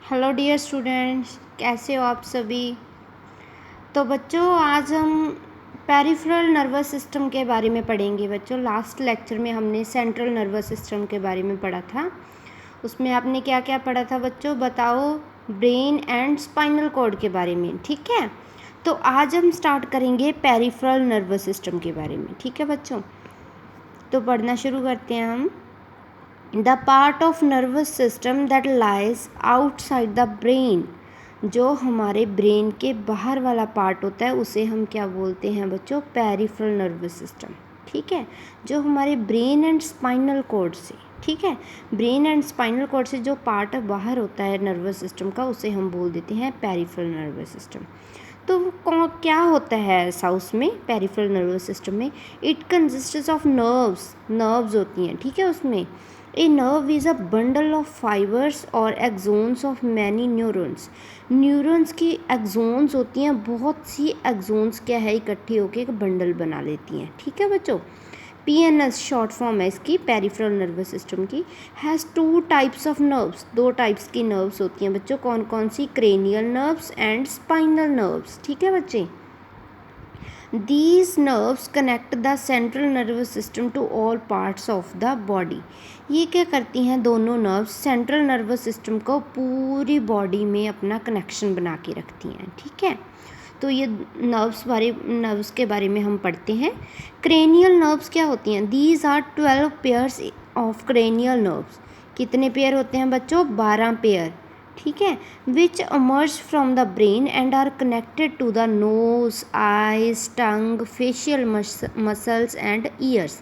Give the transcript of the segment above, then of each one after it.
Hello dear students, कैसे हो आप सभी। तो बच्चों आज हम पेरिफेरल नर्वस सिस्टम के बारे में पढ़ेंगे। बच्चों लास्ट लेक्चर में हमने सेंट्रल नर्वस सिस्टम के बारे में पढ़ा था। उसमें आपने क्या क्या पढ़ा था बच्चों, बताओ। ब्रेन एंड स्पाइनल कॉर्ड के बारे में, ठीक है। तो आज हम स्टार्ट करेंगे पेरिफेरल नर्वस सिस्टम के बारे में, ठीक है बच्चों। तो पढ़ना शुरू करते हैं हम। The part of nervous system that lies outside the brain, जो हमारे ब्रेन के बाहर वाला पार्ट होता है उसे हम क्या बोलते हैं बच्चों, पेरिफेरल नर्वस सिस्टम, ठीक है। जो हमारे ब्रेन एंड स्पाइनल कॉर्ड से, ठीक है, ब्रेन एंड स्पाइनल कॉर्ड से जो पार्ट बाहर होता है नर्वस सिस्टम का उसे हम बोल देते हैं पेरिफेरल नर्वस सिस्टम। तो क्या होता है ऐसा उसमें, पेरिफेरल नर्वस सिस्टम में? इट कंसिस्ट्स ऑफ नर्व्स होती हैं, ठीक है। उसमें a nerve is a bundle of fibres और axons of many neurons. Neurons की एक्सोन्स होती हैं, बहुत सी एक्सोन्स क्या है इकट्ठी होकर एक बंडल बना लेती हैं, ठीक है बच्चों। PNS शॉर्ट फॉर्म है इसकी, पेरिफेरल नर्वस सिस्टम की। Has two types of nerves, दो टाइप्स की नर्व्स होती हैं बच्चों। कौन कौन सी? Cranial nerves and spinal nerves, ठीक है बच्चे। These nerves connect the central nervous system to all parts of the body. ये क्या करती हैं दोनों नर्व्स, सेंट्रल नर्वस सिस्टम को पूरी बॉडी में अपना कनेक्शन बना के रखती हैं, ठीक है। तो ये नर्व्स के बारे में हम पढ़ते हैं। क्रेनियल नर्व्स क्या होती हैं? These are 12 pairs of cranial nerves. कितने पेयर होते हैं बच्चों? 12 पेयर, ठीक है। Which emerge from the brain and are connected to the nose, eyes, tongue, facial muscles and ears.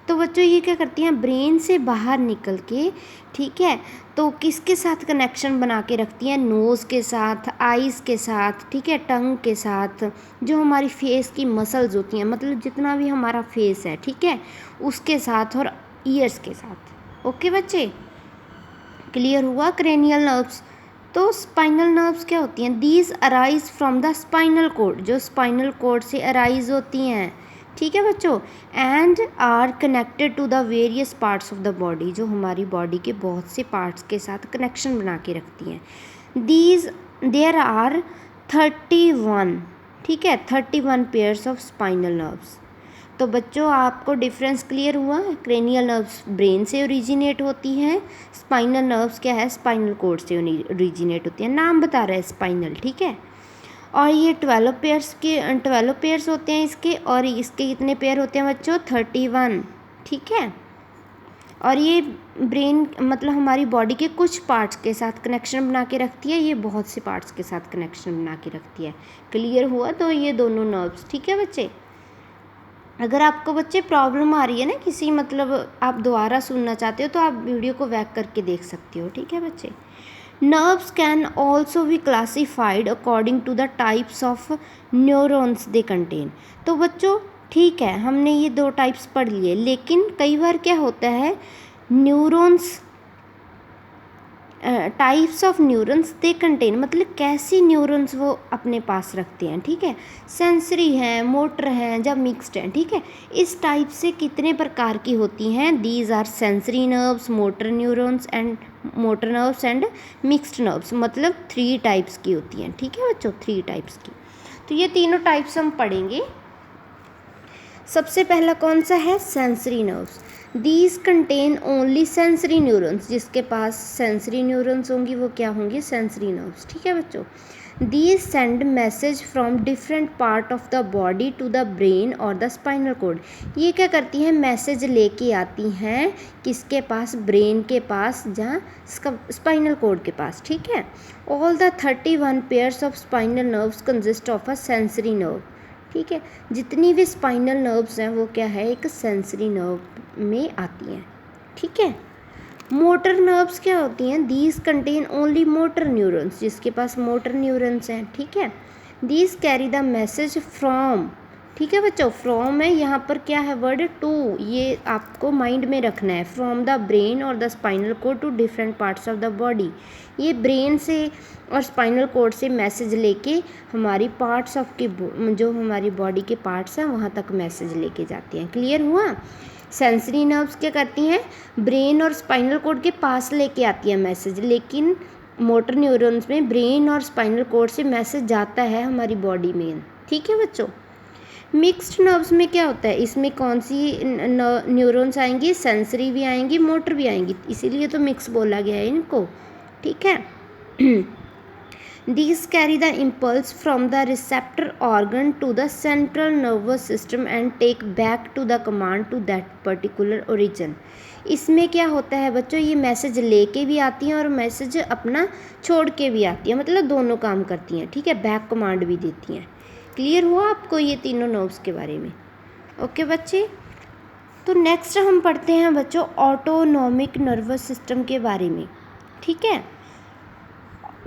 तो बच्चों ये क्या करती हैं, ब्रेन से बाहर निकल के, ठीक है, तो किसके साथ कनेक्शन बना के रखती हैं? नोज़ के साथ, आइज़ के साथ, ठीक है, टंग के साथ, जो हमारी फेस की मसल्स होती हैं, मतलब जितना भी हमारा फेस है, ठीक है, उसके साथ, और ईयर्स के साथ। ओके बच्चे, क्लियर हुआ? Cranial nerves. तो स्पाइनल नर्व्स क्या होती हैं? These arise from the spinal cord, जो स्पाइनल कोड से अराइज होती हैं, ठीक है बच्चों। And are connected to the various parts of the body, जो हमारी बॉडी के बहुत से पार्ट्स के साथ कनेक्शन बना के रखती हैं। दीज देयर आर 31, ठीक है, 31 पेयर्स ऑफ स्पाइनल नर्व्स। तो बच्चों आपको डिफरेंस क्लियर हुआ? क्रेनियल नर्व्स ब्रेन से ओरिजिनेट होती हैं, स्पाइनल नर्व्स क्या है, स्पाइनल कोड से ओरिजिनेट होती है। नाम बता रहा है स्पाइनल, ठीक है। और ये 12 पेयर्स होते हैं इसके, और इसके कितने पेयर होते हैं बच्चों? 31, ठीक है। और ये ब्रेन मतलब हमारी बॉडी के कुछ पार्ट्स के साथ कनेक्शन बना के रखती है, ये बहुत से पार्ट्स के साथ कनेक्शन बना के रखती है। क्लियर हुआ? तो ये दोनों नर्व्स, ठीक है बच्चे। अगर आपको बच्चे प्रॉब्लम आ रही है ना किसी, मतलब आप दोबारा सुनना चाहते हो, तो आप वीडियो को बैक करके देख सकते हो, ठीक है बच्चे। Nerves can also be classified according to the types of neurons they contain. तो बच्चों ठीक है, हमने ये दो टाइप्स पढ़ लिए, लेकिन कई बार क्या होता है, neurons types of neurons they contain, मतलब कैसी न्यूरॉन्स वो अपने पास रखते हैं, ठीक है। सेंसरी हैं, मोटर हैं, जब मिक्स्ड हैं, ठीक है। इस टाइप से कितने प्रकार की होती हैं? These are sensory nerves, motor nerves and mixed nerves, मतलब 3 टाइप्स की होती हैं, ठीक है बच्चों, 3 टाइप्स की। तो ये तीनों टाइप्स हम पढ़ेंगे। सबसे पहला कौन सा है? Sensory nerves. These contain only sensory neurons, जिसके पास सेंसरी न्यूरॉन्स होंगी वो क्या होंगी? सेंसरी नर्व्स, ठीक है बच्चों। These send message from different part of the body to the brain और द स्पाइनल कोड। ये क्या करती हैं? मैसेज लेके आती हैं, किसके पास? ब्रेन के पास, जहाँ स्पाइनल कोड के पास, ठीक है। All the 31 pairs of spinal nerves consist of a sensory nerve, ठीक है। जितनी भी स्पाइनल नर्व्स हैं वो क्या है? एक सेंसरी नर्व में आती हैं, ठीक है। मोटर नर्व्स क्या होती हैं? These contain only motor neurons, जिसके पास मोटर न्यूरॉन्स हैं, ठीक है। These carry the message from, ठीक है बच्चों, फ्रॉम है यहाँ पर क्या है वर्ड? टू, ये आपको माइंड में रखना है। फ्रॉम द ब्रेन और the spinal cord to different parts of the body. ये ब्रेन से और स्पाइनल कोड से मैसेज लेके हमारी पार्ट्स ऑफ की, जो हमारी बॉडी के पार्ट्स हैं वहाँ तक मैसेज लेके जाती हैं। क्लियर हुआ? सेंसरी नर्व्स क्या करती हैं? ब्रेन और स्पाइनल कोड के पास लेके आती है मैसेज, लेकिन मोटर न्यूरॉन्स में ब्रेन और स्पाइनल कॉर्ड से मैसेज जाता है हमारी बॉडी में। ठीक है बच्चों। मिक्स्ड नर्व्स में क्या होता है, इसमें कौन सी न्यूरॉन्स आएंगी, सेंसरी भी आएंगी, मोटर भी आएंगी, इसीलिए तो मिक्स बोला गया है इनको। ठीक है। These carry the impulse from the receptor organ to the central nervous system and take back to the command to that particular origin. इसमें क्या होता है बच्चों, ये मैसेज लेके भी आती हैं और मैसेज अपना छोड़ के भी आती है, मतलब दोनों काम करती हैं। ठीक है, बैक कमांड भी देती हैं। क्लियर हुआ आपको ये तीनों नर्व्स के बारे में? ओके बच्चे। तो नेक्स्ट हम पढ़ते हैं बच्चों ऑटोनॉमिक नर्वस सिस्टम के बारे में। ठीक है।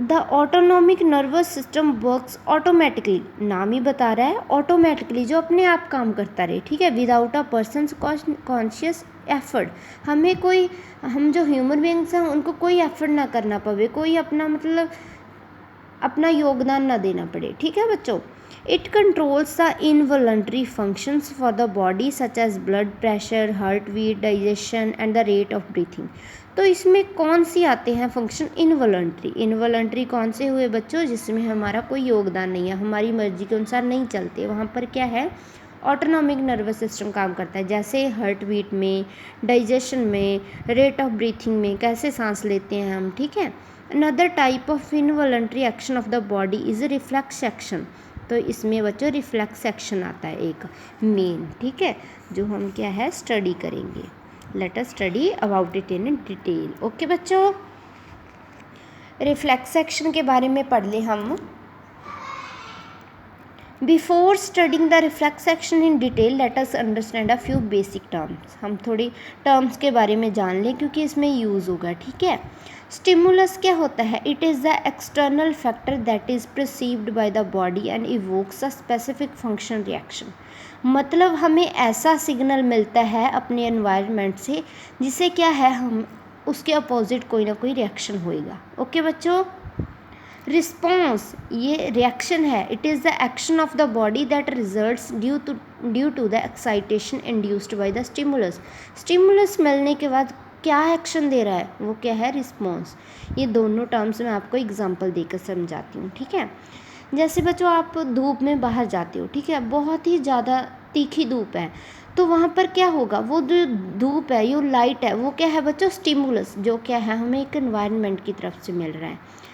The autonomic nervous system works automatically, नाम ही बता रहा है ऑटोमेटिकली, जो अपने आप काम करता रहे। ठीक है, without a person's conscious effort. हम जो ह्यूमन बींग्स हैं उनको कोई एफर्ट ना करना पड़े, कोई अपना योगदान ना देना पड़े। ठीक है बच्चों। It controls the involuntary functions for the body such as blood pressure, heart beat, digestion and the rate of breathing. तो इसमें कौन सी आते हैं फंक्शन? इनवॉलंटरी। इनवॉलंटरी कौन से हुए बच्चों? जिसमें हमारा कोई योगदान नहीं है, हमारी मर्जी के अनुसार नहीं चलते, वहाँ पर क्या है, ऑटोनॉमिक नर्वस सिस्टम काम करता है। जैसे हार्ट बीट में, डाइजेशन में, रेट ऑफ ब्रीथिंग में, कैसे सांस लेते हैं हम। ठीक है। Another type of involuntary action of the body is reflex action. तो इसमें बच्चों रिफ्लेक्स एक्शन आता है एक मेन। ठीक है, जो हम क्या है स्टडी करेंगे। Let us study about it in detail. Okay बच्चों, रिफ्लेक्स एक्शन के बारे में पढ़ ले हम। Before studying the reflex action in detail let us understand a few basic terms. हम थोड़ी टर्म्स के बारे में जान लें क्योंकि इसमें यूज़ होगा। ठीक है। स्टिमुलस क्या होता है? It is the external factor that is perceived by the body and evokes a specific function reaction. मतलब हमें ऐसा सिग्नल मिलता है अपने एनवायरनमेंट से जिससे क्या है, हम उसके अपोजिट कोई ना कोई रिएक्शन होएगा। ओके बच्चों। रिस्पॉन्स ये रिएक्शन है। It is the action of the body that results due to the excitation induced by the stimulus. Stimulus मिलने के बाद क्या एक्शन दे रहा है, वो क्या है, रिस्पॉन्स। ये दोनों टर्म्स मैं आपको एग्जांपल देकर समझाती हूँ। ठीक है। जैसे बच्चों आप धूप में बाहर जाते हो, ठीक है, बहुत ही ज़्यादा तीखी धूप है, तो वहाँ पर क्या होगा, वो जो धूप है, जो लाइट है, वो क्या है बच्चों, स्टिमुलस, जो क्या है हमें एक एनवायरनमेंट की तरफ से मिल रहा है।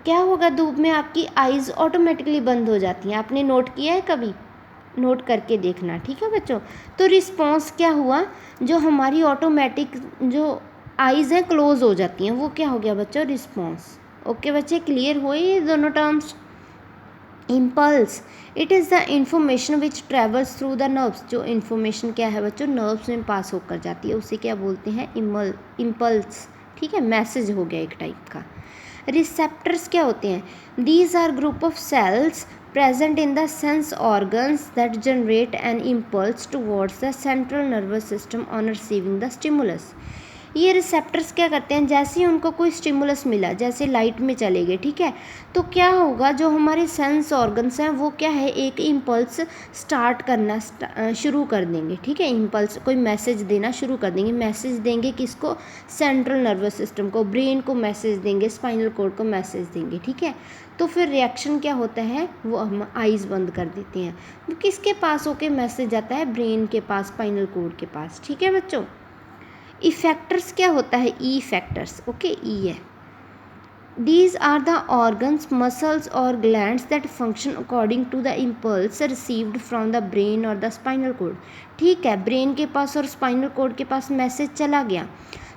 क्या होगा, धूप में आपकी आइज़ ऑटोमेटिकली बंद हो जाती हैं। आपने नोट किया है कभी? नोट करके देखना। ठीक है बच्चों। तो रिस्पॉन्स क्या हुआ, जो हमारी ऑटोमेटिक जो आइज़ हैं क्लोज हो जाती हैं, वो क्या हो गया बच्चों, रिस्पॉन्स। ओके बच्चे, क्लियर हुए ये दोनों terms? Impulse, it is the information which travels through the nerves. जो इन्फॉर्मेशन क्या है बच्चों, नर्व्स में पास होकर जाती है, उसे क्या बोलते हैं, इम्पल्स। ठीक है, मैसेज हो गया एक टाइप का। रिसेप्टर्स क्या होते हैं? These are group of cells present in the sense organs that generate an impulse towards the central nervous system on receiving the stimulus. ये रिसेप्टर्स क्या करते हैं, जैसे ही उनको कोई स्टिमुलस मिला, जैसे लाइट में चले गए, ठीक है, तो क्या होगा, जो हमारे सेंस ऑर्गन्स हैं वो क्या है, एक इम्पल्स स्टार्ट करना शुरू कर देंगे। ठीक है, इम्पल्स कोई मैसेज देना शुरू कर देंगे। मैसेज देंगे किसको, सेंट्रल नर्वस सिस्टम को, ब्रेन को मैसेज देंगे, स्पाइनल कॉर्ड को मैसेज देंगे। ठीक है, तो फिर रिएक्शन क्या होता है, वो हम आइज़ बंद कर देते हैं। वो किसके पास होके मैसेज आता है, ब्रेन के पास, स्पाइनल कॉर्ड के पास। ठीक है बच्चों। इफेक्टर्स क्या होता है, ई फैक्टर्स। ओके, ई है। These are the organs, muscles और glands that function according to the impulse received from the brain और द स्पाइनल कॉर्ड। ठीक है, ब्रेन के पास और स्पाइनल कॉर्ड के पास मैसेज चला गया,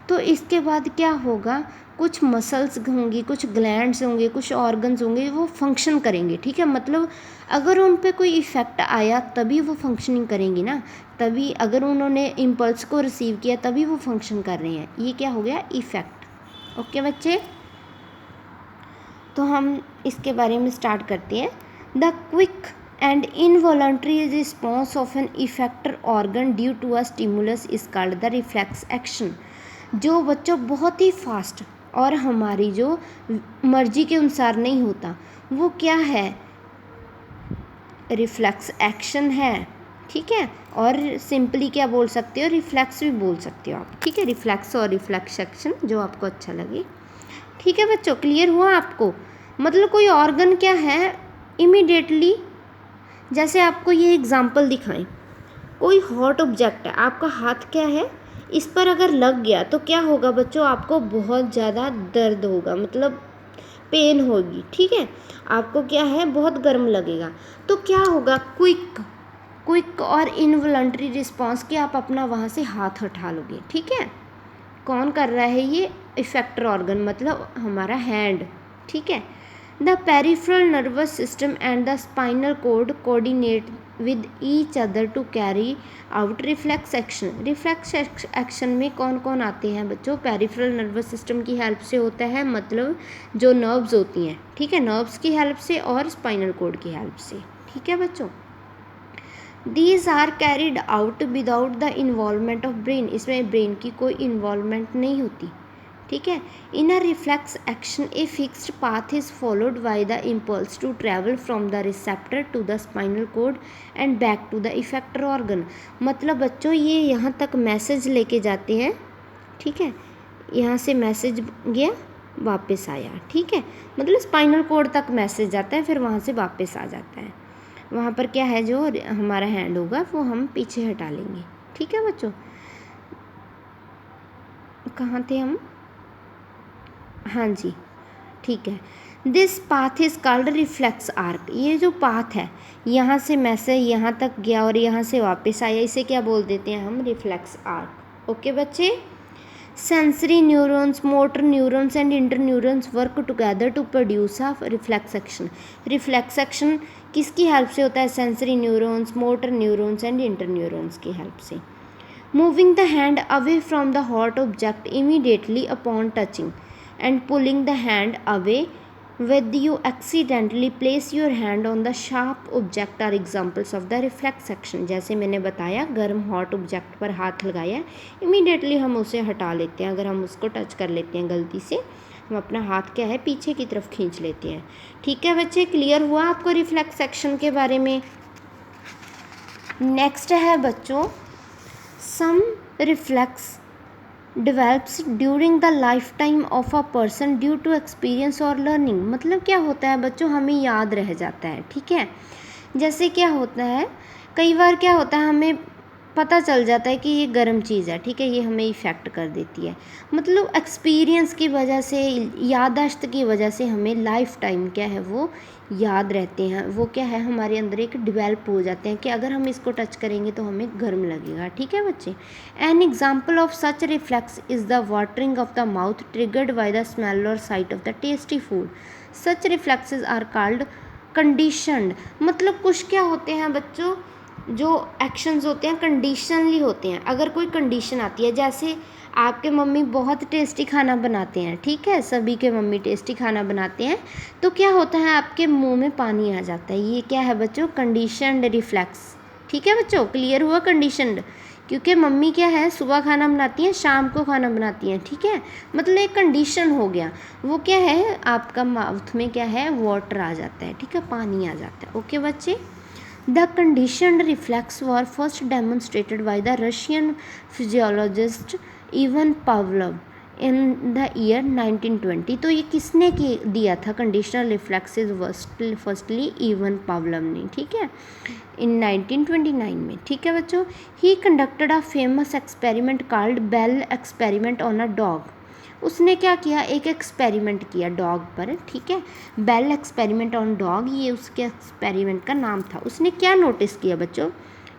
तो इसके बाद क्या होगा, कुछ मसल्स होंगी, कुछ ग्लैंड्स होंगे, कुछ ऑर्गन्स होंगे, वो फंक्शन करेंगे। ठीक है, मतलब अगर उन पे कोई इफ़ेक्ट आया तभी वो फंक्शनिंग करेंगी ना, तभी अगर उन्होंने इम्पल्स को रिसीव किया तभी वो फंक्शन कर रहे हैं। ये क्या हो गया, इफ़ेक्ट। ओके बच्चे, तो हम इसके बारे में स्टार्ट करते हैं। The quick and involuntary response of an effector organ due to a stimulus is called the reflex action. जो बच्चों बहुत ही फास्ट और हमारी जो मर्जी के अनुसार नहीं होता, वो क्या है, रिफ्लेक्स एक्शन है। ठीक है, और सिंपली क्या बोल सकते हो, रिफ्लेक्स भी बोल सकते हो आप। ठीक है, रिफ्लेक्स और रिफ्लेक्स एक्शन, जो आपको अच्छा लगे। ठीक है बच्चों, क्लियर हुआ आपको? मतलब कोई ऑर्गन क्या है, इमीडिएटली, जैसे आपको ये एग्जांपल दिखाएं, कोई हॉट ऑब्जेक्ट है, आपका हाथ क्या है, इस पर अगर लग गया तो क्या होगा बच्चों, आपको बहुत ज़्यादा दर्द होगा, मतलब पेन होगी, ठीक है, आपको क्या है, बहुत गर्म लगेगा। तो क्या होगा, क्विक और इनवॉलंटरी रिस्पॉन्स कि आप अपना वहाँ से हाथ हटा लोगे, ठीक है। कौन कर रहा है ये, इफेक्टर ऑर्गन, मतलब हमारा हैंड, ठीक है। The peripheral nervous system and the spinal cord coordinate with each other to carry out reflex action. Reflex action में कौन कौन आते हैं बच्चों, पेरिफेरल नर्वस सिस्टम की हेल्प से होता है, मतलब जो नर्व्स होती हैं, ठीक है, नर्व्स की हेल्प से और स्पाइनल कोड की हेल्प से, ठीक है बच्चों। These are carried out without the involvement of brain, इसमें ब्रेन की कोई इन्वॉल्वमेंट नहीं होती, ठीक है। In a reflex action a fixed path is followed by the impulse to travel from the receptor to the spinal cord and back to the effector organ. मतलब बच्चों ये यहाँ तक मैसेज लेके जाते हैं, ठीक है, यहाँ से मैसेज गया वापस आया, ठीक है, मतलब स्पाइनल कोड तक मैसेज जाता है, फिर वहाँ से वापस आ जाता है। वहाँ पर क्या है, जो हमारा हैंड होगा वो हम पीछे हटा लेंगे, ठीक है बच्चों। कहाँ थे हम, हाँ जी, ठीक है। This path is called reflex arc. ये जो पाथ है, यहाँ से मैसेज यहाँ तक गया और यहाँ से वापस आया, इसे क्या बोल देते हैं हम, रिफ्लेक्स आर्क। ओके बच्चे। Sensory neurons, motor neurons and interneurons work together to produce a reflex action. Reflex action किसकी हेल्प से होता है, sensory neurons, motor neurons and interneurons की हेल्प से। Moving the hand away from the hot object immediately upon touching and pulling the hand away when you accidentally place your hand on the sharp object are examples of the reflex action। जैसे मैंने बताया, गर्म hot object पर हाथ लगाया, immediately हम उसे हटा लेते हैं, अगर हम उसको टच कर लेते हैं गलती से, हम अपना हाथ क्या है पीछे की तरफ खींच लेते हैं, ठीक है बच्चे। क्लियर हुआ आपको रिफ्लेक्स एक्शन के बारे में? नेक्स्ट है बच्चों, some reflex develops during the lifetime of a person due to experience और लर्निंग। मतलब क्या होता है बच्चों, हमें याद रह जाता है, ठीक है। जैसे क्या होता है, कई बार क्या होता है, हमें पता चल जाता है कि ये गर्म चीज़ है, ठीक है, ये हमें इफ़ेक्ट कर देती है, मतलब एक्सपीरियंस की वजह से, याददाश्त की वजह से हमें लाइफ टाइम क्या है वो याद रहते हैं, वो क्या है हमारे अंदर एक डेवलप हो जाते हैं कि अगर हम इसको टच करेंगे तो हमें गर्म लगेगा, ठीक है बच्चे। An example of such reflex is the watering of the mouth triggered by the smell और sight of the tasty food. Such reflexes are called conditioned. मतलब कुछ क्या होते हैं बच्चों, जो एक्शंस होते हैं कंडीशनली होते हैं। अगर कोई कंडीशन आती है, जैसे आपके मम्मी बहुत टेस्टी खाना बनाते हैं, ठीक है, सभी के मम्मी टेस्टी खाना बनाते हैं, तो क्या होता है आपके मुंह में पानी आ जाता है, ये क्या है बच्चों, कंडीशनड रिफ्लेक्स, ठीक है बच्चों। क्लियर हुआ, कंडीशनड, क्योंकि मम्मी क्या है सुबह खाना बनाती हैं, शाम को खाना बनाती हैं, ठीक है, मतलब एक कंडीशन हो गया, वो क्या है आपका माउथ में क्या है वाटर आ जाता है, ठीक है, पानी आ जाता है। ओके बच्चे। The conditioned reflex were first demonstrated by the Russian physiologist Ivan Pavlov in the year 1920। तो ये किसने दिया था conditional reflexes, firstly even Pavlov ने, ठीक है, इन 1929 में, ठीक है बच्चों। He conducted a famous experiment called bell experiment on a dog. उसने क्या किया, एक एक्सपेरिमेंट किया डॉग पर, ठीक है, बेल एक्सपेरिमेंट ऑन डॉग, ये उसके एक्सपेरिमेंट का नाम था। उसने क्या नोटिस किया बच्चों,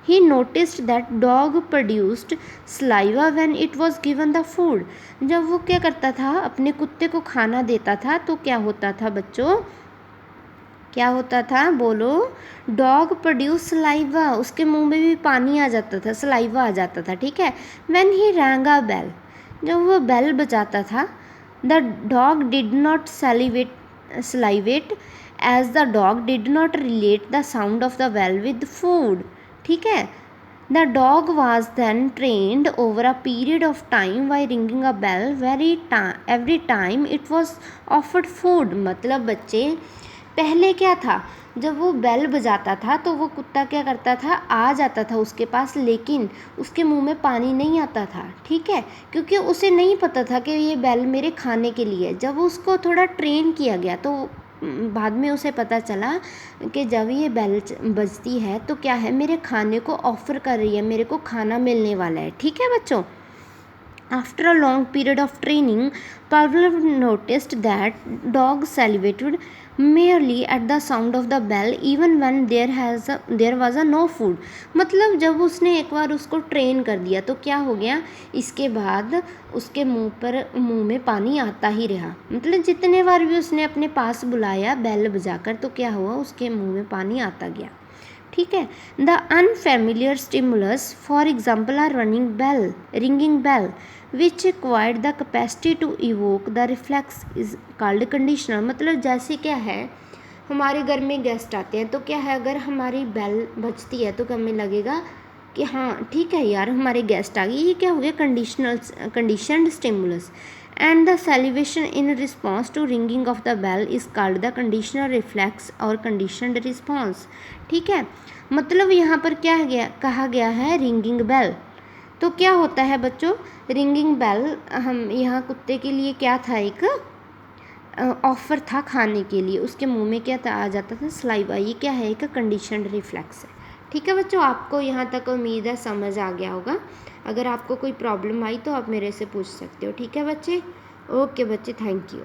ही noticed that dog produced saliva when it was given the food. जब वो क्या करता था, अपने कुत्ते को खाना देता था, तो क्या होता था बच्चों, क्या होता था बोलो, डॉग प्रोड्यूस सलाइवा, उसके मुंह में भी पानी आ जाता था, सलाइवा आ जाता था, ठीक है। When he rang a bell, जब वो बेल बजाता था, the dog did not salivate as the dog did not relate the sound of the bell with food, ठीक है। The dog was then trained over a period of time by ringing a bell every time it was offered food। मतलब बच्चे पहले क्या था, जब वो bell बजाता था तो वो कुत्ता क्या करता था, आ जाता था उसके पास, लेकिन उसके मुंह में पानी नहीं आता था, ठीक है, क्योंकि उसे नहीं पता था कि ये बेल मेरे खाने के लिए है। जब उसको थोड़ा ट्रेन किया गया तो बाद में उसे पता चला कि जब ये बेल बजती है तो क्या है, मेरे खाने को ऑफ़र कर रही है, मेरे को खाना मिलने वाला है, ठीक है बच्चों। After a long period of training, Pavlov noticed that dogs salivated merely at the sound of the bell even when there was a no food. मतलब जब उसने एक बार उसको ट्रेन कर दिया तो क्या हो गया, इसके बाद उसके मुंह में पानी आता ही रहा। मतलब जितने बार भी उसने अपने पास बुलाया बेल बजाकर तो क्या हुआ, उसके मुंह में पानी आता गया, ठीक है। The unfamiliar stimulus for example or ringing bell which acquired the capacity to evoke the reflex is called conditioner. मतलब जैसे क्या है, हमारे घर में गेस्ट आते हैं तो क्या है, अगर हमारी बेल बजती है तो हमें लगेगा कि हाँ ठीक है यार हमारे गेस्ट आ गए, ये क्या हो गया, conditioned stimulus. And the celebration in response to ringing of the bell is called the conditional reflex और कंडीशनड रिस्पॉन्स, ठीक है। मतलब यहाँ पर क्या कहा गया है, रिंगिंग बेल। तो क्या होता है बच्चों, रिंगिंग बेल हम यहाँ कुत्ते के लिए क्या था, एक ऑफ़र था खाने के लिए, उसके मुंह में क्या था, आ जाता था सलाइवा, ये क्या है, एक कंडीशनड रिफ्लेक्स है, ठीक है बच्चों। आपको यहाँ तक उम्मीद है समझ आ गया होगा। अगर आपको कोई प्रॉब्लम आई तो आप मेरे से पूछ सकते हो, ठीक है बच्चे। ओके बच्चे, थैंक यू।